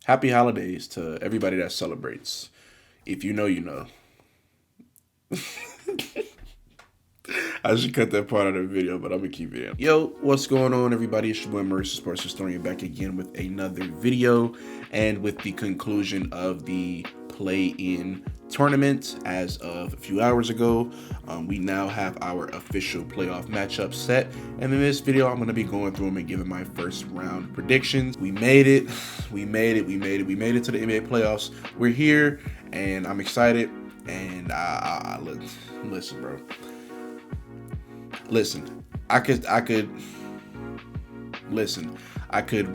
Happy holidays to everybody that celebrates. If you know, you know. I should cut that part out of the video, but I'm gonna keep it in. Yo, what's going on, everybody? It's your boy Mercer Sports Historian back again with another video, and with the conclusion of the play-in tournament as of a few hours ago. We now have our official playoff matchup set, and in this video, I'm going to be going through them and giving my first round predictions. We made it. We made it to the NBA playoffs. We're here, and I'm excited. And listen, bro. Listen, I could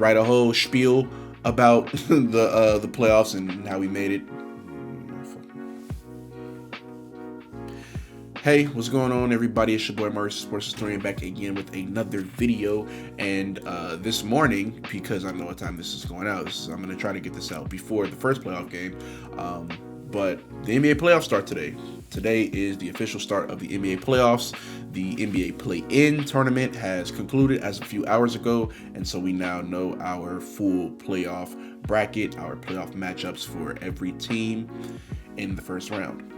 write a whole spiel about the playoffs and how we made it. Hey, what's going on, everybody? It's your boy Mercer Sports Historian back again with another video. And this morning, because I know what time this is going out, I'm going to try to get this out before the first playoff game. But the NBA playoffs start today. Today is the official start of the NBA playoffs. The NBA play-in tournament has concluded as a few hours ago, and so we now know our full playoff bracket, our playoff matchups for every team in the first round.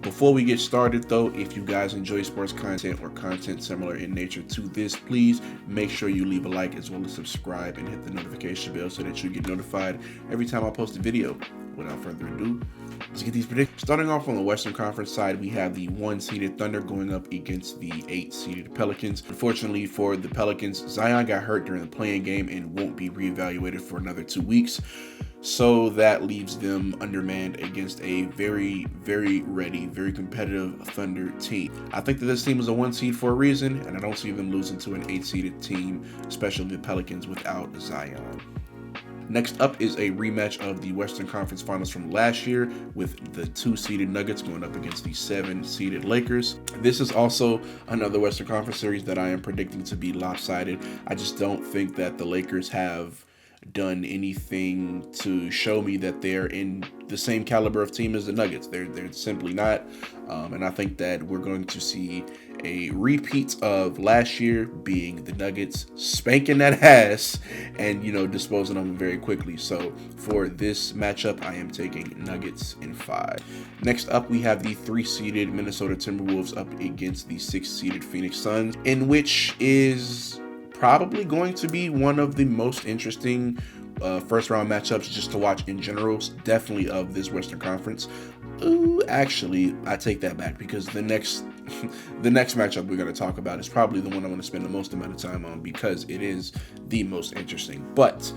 Before we get started though, if you guys enjoy sports content or content similar in nature to this, please make sure you leave a like as well as subscribe and hit the notification bell so that you get notified every time I post a video. Without further ado, let's get these predictions. Starting off on the Western Conference side, we have the 1-seeded Thunder going up against the 8-seeded Pelicans. Unfortunately for the Pelicans, Zion got hurt during the play-in game and won't be reevaluated for another 2 weeks. So that leaves them undermanned against a very, very ready, very competitive Thunder team. I think that this team is a 1 seed for a reason, and I don't see them losing to an 8-seeded team, especially the Pelicans without Zion. Next up is a rematch of the Western Conference Finals from last year with the 2-seeded Nuggets going up against the 7-seeded Lakers. This is also another Western Conference series that I am predicting to be lopsided. I just don't think that the Lakers have done anything to show me that they're in the same caliber of team as the Nuggets. They're simply not. And I think that we're going to see a repeat of last year, being the Nuggets spanking that ass and, disposing of them very quickly. So for this matchup, I am taking Nuggets in 5. Next up, we have the 3-seeded Minnesota Timberwolves up against the 6-seeded Phoenix Suns, in which is probably going to be one of the most interesting first round matchups just to watch in general, definitely of this Western Conference. Ooh, actually, I take that back, because the next matchup we're going to talk about is probably the one I'm going to spend the most amount of time on, because it is the most interesting. But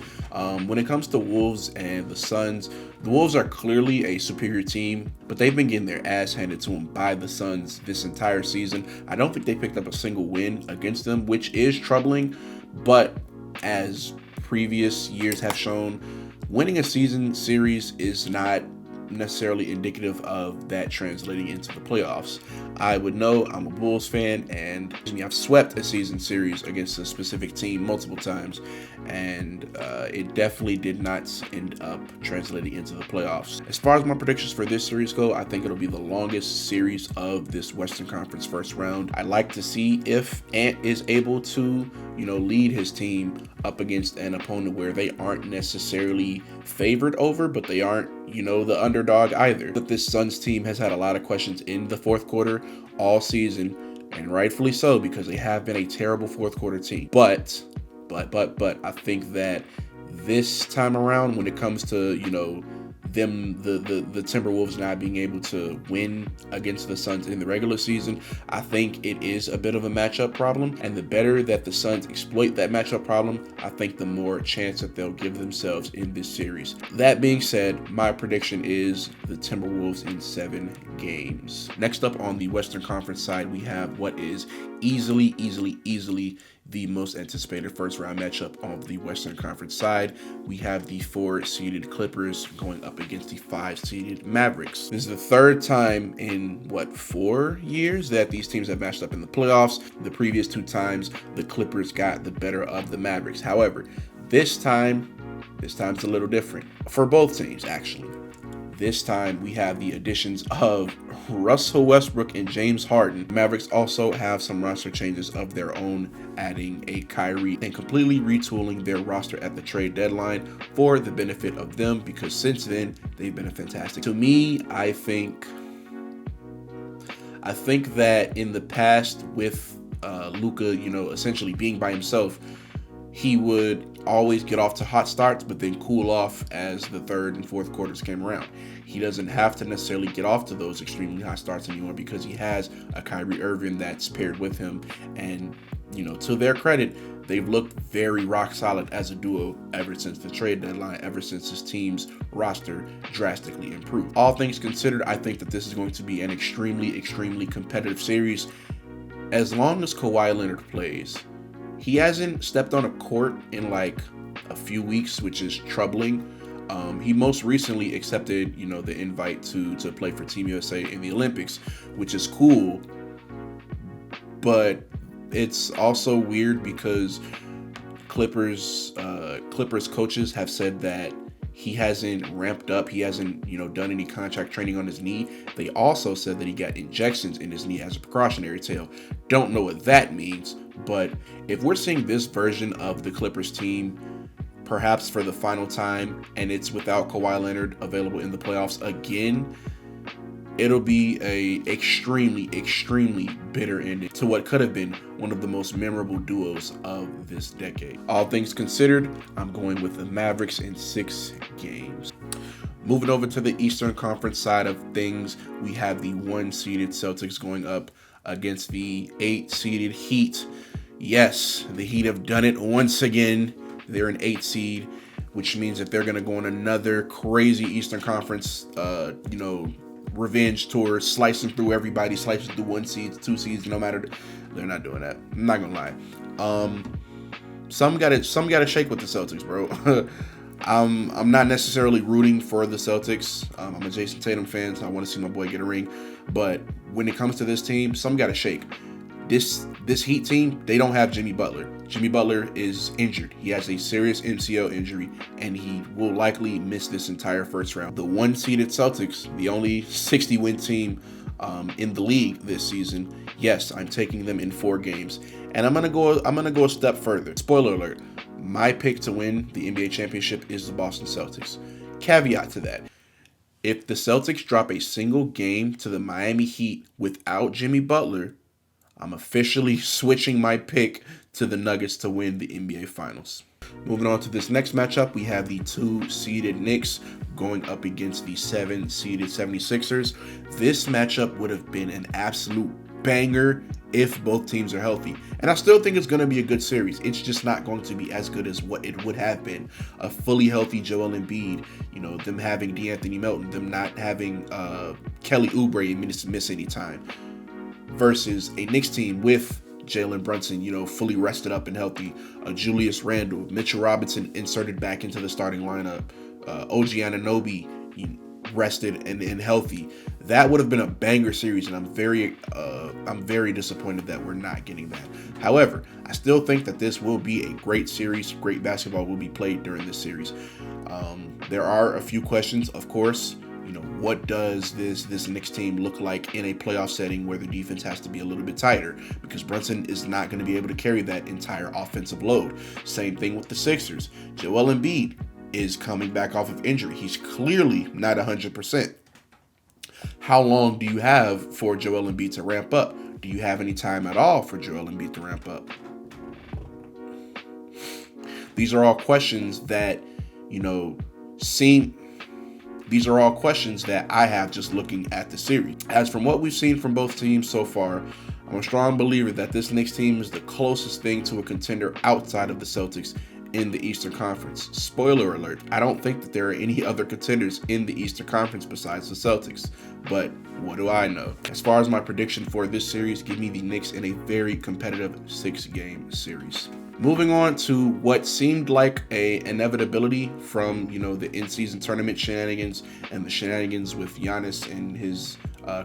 when it comes to Wolves and the Suns, the Wolves are clearly a superior team, but they've been getting their ass handed to them by the Suns this entire season. I don't think they picked up a single win against them, which is troubling, but as previous years have shown, winning a season series is not necessarily indicative of that translating into the playoffs. I would know, I'm a Bulls fan, and I've swept a season series against a specific team multiple times, and it definitely did not end up translating into the playoffs. As far as my predictions for this series go, I think it'll be the longest series of this Western Conference first round. I'd like to see if Ant is able to, lead his team up against an opponent where they aren't necessarily favored over, but they aren't, the underdog either. But this Suns team has had a lot of questions in the fourth quarter all season, and rightfully so, because they have been a terrible fourth quarter team. But I think that this time around, when it comes to, the Timberwolves not being able to win against the Suns in the regular season, I think it is a bit of a matchup problem, and the better that the Suns exploit that matchup problem, I think the more chance that they'll give themselves in this series. That being said, my prediction is the Timberwolves in 7 games. Next up on the Western Conference side, we have what is easily the most anticipated first round matchup on the Western Conference side. We have the 4-seeded Clippers going up against the 5-seeded Mavericks. This is the third time in 4 years that these teams have matched up in the playoffs. The previous 2 times, the Clippers got the better of the Mavericks. However, this time's a little different for both teams, actually. This time we have the additions of Russell Westbrook and James Harden. Mavericks also have some roster changes of their own, adding a Kyrie and completely retooling their roster at the trade deadline for the benefit of them, because since then they've been fantastic. To me, I think that in the past with Luka, essentially being by himself, he would always get off to hot starts, but then cool off as the third and fourth quarters came around. He doesn't have to necessarily get off to those extremely hot starts anymore because he has a Kyrie Irving that's paired with him. And, to their credit, they've looked very rock solid as a duo ever since the trade deadline, ever since his team's roster drastically improved. All things considered, I think that this is going to be an extremely, extremely competitive series. As long as Kawhi Leonard plays, he hasn't stepped on a court in like a few weeks, which is troubling. He most recently accepted, the invite to play for Team USA in the Olympics, which is cool. But it's also weird because Clippers coaches have said that he hasn't ramped up. He hasn't, done any contract training on his knee. They also said that he got injections in his knee as a precautionary tale. Don't know what that means, but if we're seeing this version of the Clippers team, perhaps for the final time, and it's without Kawhi Leonard available in the playoffs again, it'll be a extremely, extremely bitter ending to what could have been one of the most memorable duos of this decade. All things considered, I'm going with the Mavericks in 6 games. Moving over to the Eastern Conference side of things, we have the 1-seeded Celtics going up against the 8-seeded Heat. Yes, the Heat have done it once again. They're an 8 seed, which means that they're going to go on another crazy Eastern Conference, revenge tour, slicing through everybody, slicing through 1 seeds, 2 seeds, no matter. They're not doing that. I'm not gonna lie. Some gotta shake with the Celtics, bro. I'm not necessarily rooting for the Celtics. I'm a Jason Tatum fan, so I want to see my boy get a ring. But when it comes to this team, some gotta shake. This Heat team, they don't have Jimmy Butler. Jimmy Butler is injured. He has a serious MCL injury, and he will likely miss this entire first round. The 1-seeded Celtics, the only 60-win team in the league this season, yes, I'm taking them in 4 games. And I'm gonna go a step further. Spoiler alert, my pick to win the NBA championship is the Boston Celtics. Caveat to that, if the Celtics drop a single game to the Miami Heat without Jimmy Butler, I'm officially switching my pick to the Nuggets to win the NBA Finals. Moving on to this next matchup, we have the 2-seeded Knicks going up against the 7-seeded 76ers. This matchup would have been an absolute banger if both teams are healthy. And I still think it's going to be a good series. It's just not going to be as good as what it would have been. A fully healthy Joel Embiid, them having DeAnthony Melton, them not having Kelly Oubre miss any time, versus a Knicks team with Jalen Brunson, fully rested up and healthy, Julius Randle, Mitchell Robinson inserted back into the starting lineup, OG Anunoby rested and healthy. That would have been a banger series, and I'm very disappointed that we're not getting that. However, I still think that this will be a great series. Great basketball will be played during this series. There are a few questions, of course. What does this Knicks team look like in a playoff setting where the defense has to be a little bit tighter? Because Brunson is not going to be able to carry that entire offensive load. Same thing with the Sixers. Joel Embiid is coming back off of injury. He's clearly not 100%. How long do you have for Joel Embiid to ramp up? Do you have any time at all for Joel Embiid to ramp up? These are all questions that, These are all questions that I have just looking at the series. As from what we've seen from both teams so far, I'm a strong believer that this Knicks team is the closest thing to a contender outside of the Celtics in the Eastern Conference. Spoiler alert, I don't think that there are any other contenders in the Eastern Conference besides the Celtics. But what do I know? As far as my prediction for this series, give me the Knicks in a very competitive 6-game series. Moving on to what seemed like an inevitability from, the in-season tournament shenanigans and the shenanigans with Giannis and his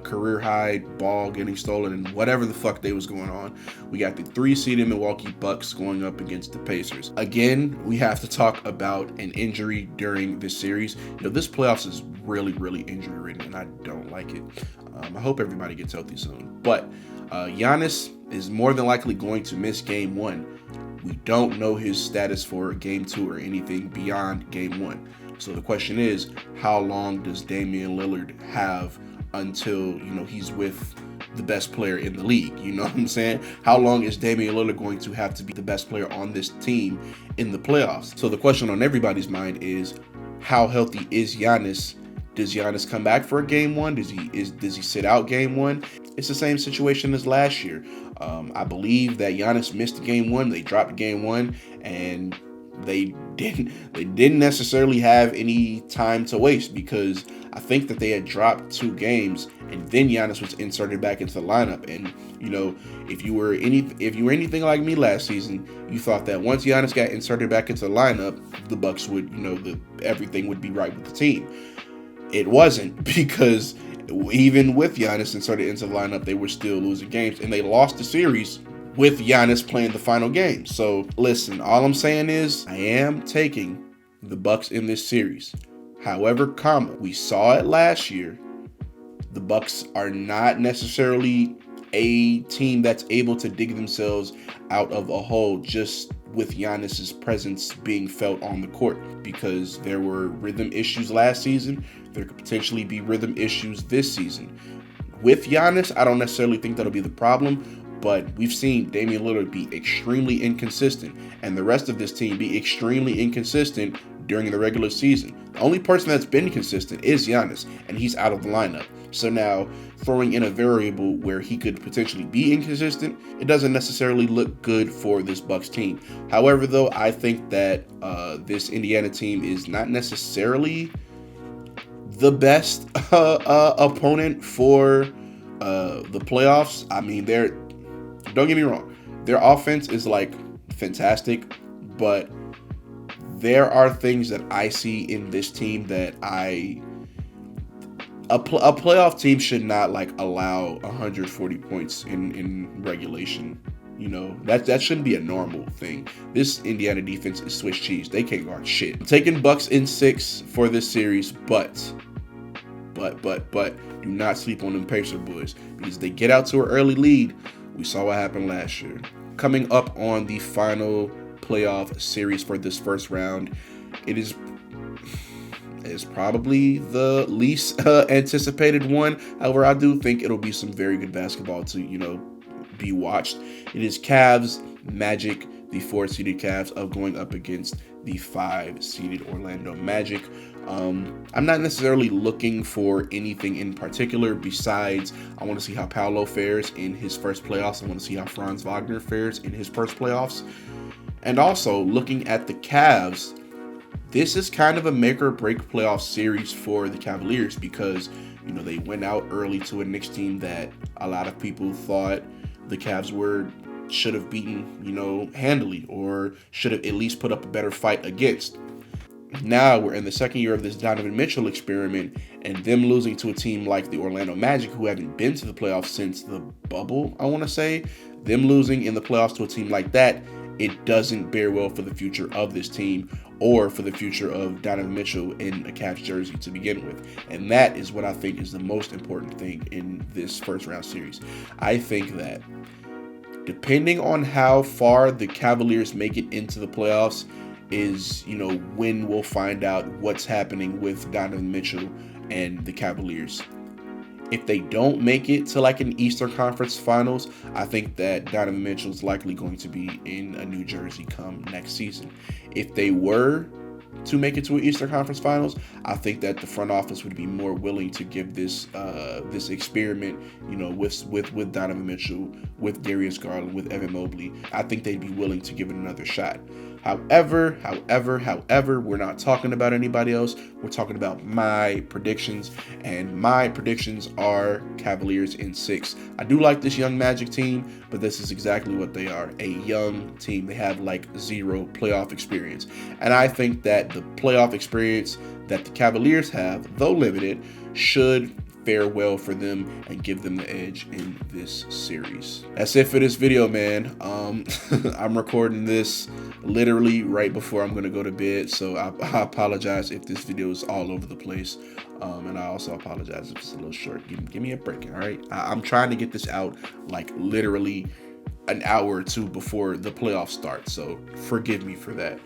career high ball getting stolen and whatever the fuck they was going on. We got the 3-seeded Milwaukee Bucks going up against the Pacers. Again, we have to talk about an injury during this series. This playoffs is really, really injury ridden, and I don't like it. I hope everybody gets healthy soon. But Giannis is more than likely going to miss game 1. We don't know his status for game 2 or anything beyond game 1. So the question is, how long does Damian Lillard have until, he's with the best player in the league? You know what I'm saying? How long is Damian Lillard going to have to be the best player on this team in the playoffs? So the question on everybody's mind is, how healthy is Giannis? Does Giannis come back for a game 1? Does he sit out game 1? It's the same situation as last year. I believe that Giannis missed game 1. They dropped game 1, and they didn't necessarily have any time to waste, because I think that they had dropped 2 games, and then Giannis was inserted back into the lineup. And if you were anything like me last season, you thought that once Giannis got inserted back into the lineup, the Bucks would, everything would be right with the team. It wasn't, because even with Giannis inserted into the lineup, they were still losing games, and they lost the series with Giannis playing the final game. So listen, all I'm saying is I am taking the Bucks in this series. However, we saw it last year. The Bucks are not necessarily a team that's able to dig themselves out of a hole just with Giannis's presence being felt on the court, because there were rhythm issues last season. There could potentially be rhythm issues this season. With Giannis, I don't necessarily think that'll be the problem, but we've seen Damian Lillard be extremely inconsistent, and the rest of this team be extremely inconsistent during the regular season. The only person that's been consistent is Giannis, and he's out of the lineup. So now, throwing in a variable where he could potentially be inconsistent, it doesn't necessarily look good for this Bucks team. However, though, I think that this Indiana team is not necessarily the best opponent for the playoffs. I mean, don't get me wrong, their offense is fantastic, but there are things that I see in this team that a playoff team should not allow 140 points in regulation. That shouldn't be a normal thing. This Indiana defense is Swiss cheese. They can't guard shit. I'm taking Bucks in 6 for this series, but do not sleep on them Pacer boys, because they get out to an early lead. We saw what happened last year. Coming up on the final playoff series for this first round, it is probably the least anticipated one. However, I do think it'll be some very good basketball to be watched. It is Cavs Magic, the 4-seeded Cavs, going up against the 5-seeded Orlando Magic. I'm not necessarily looking for anything in particular besides I want to see how Paolo fares in his first playoffs. I want to see how Franz Wagner fares in his first playoffs. And also, looking at the Cavs, this is kind of a make or break playoff series for the Cavaliers, because they went out early to a Knicks team that a lot of people thought the Cavs should have beaten, handily, or should have at least put up a better fight against. Now we're in the second year of this Donovan Mitchell experiment, and them losing to a team like the Orlando Magic, who haven't been to the playoffs since the bubble, I want to say, them losing in the playoffs to a team like that, it doesn't bear well for the future of this team or for the future of Donovan Mitchell in a Cavs jersey to begin with. And that is what I think is the most important thing in this first round series. I think that depending on how far the Cavaliers make it into the playoffs is, when we'll find out what's happening with Donovan Mitchell and the Cavaliers. If they don't make it to an Eastern Conference Finals, I think that Donovan Mitchell is likely going to be in a New Jersey come next season. If they were to make it to an Eastern Conference Finals, I think that the front office would be more willing to give this experiment, with Donovan Mitchell, with Darius Garland, with Evan Mobley. I think they'd be willing to give it another shot. However, we're not talking about anybody else. We're talking about my predictions, and my predictions are Cavaliers in 6. I do like this young Magic team, but this is exactly what they are, a young team. They have 0 playoff experience. And I think that the playoff experience that the Cavaliers have, though limited, should fare well for them and give them the edge in this series. That's it for this video, man. I'm recording this literally right before I'm gonna go to bed, so I apologize if this video is all over the place, and I also apologize if it's a little short. Give me a break, all right? I'm trying to get this out like literally an hour or two before the playoffs start, so forgive me for that.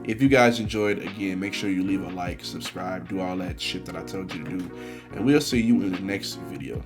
If you guys enjoyed, again, make sure you leave a like, subscribe, do all that shit that I told you to do, and we'll see you in the next video.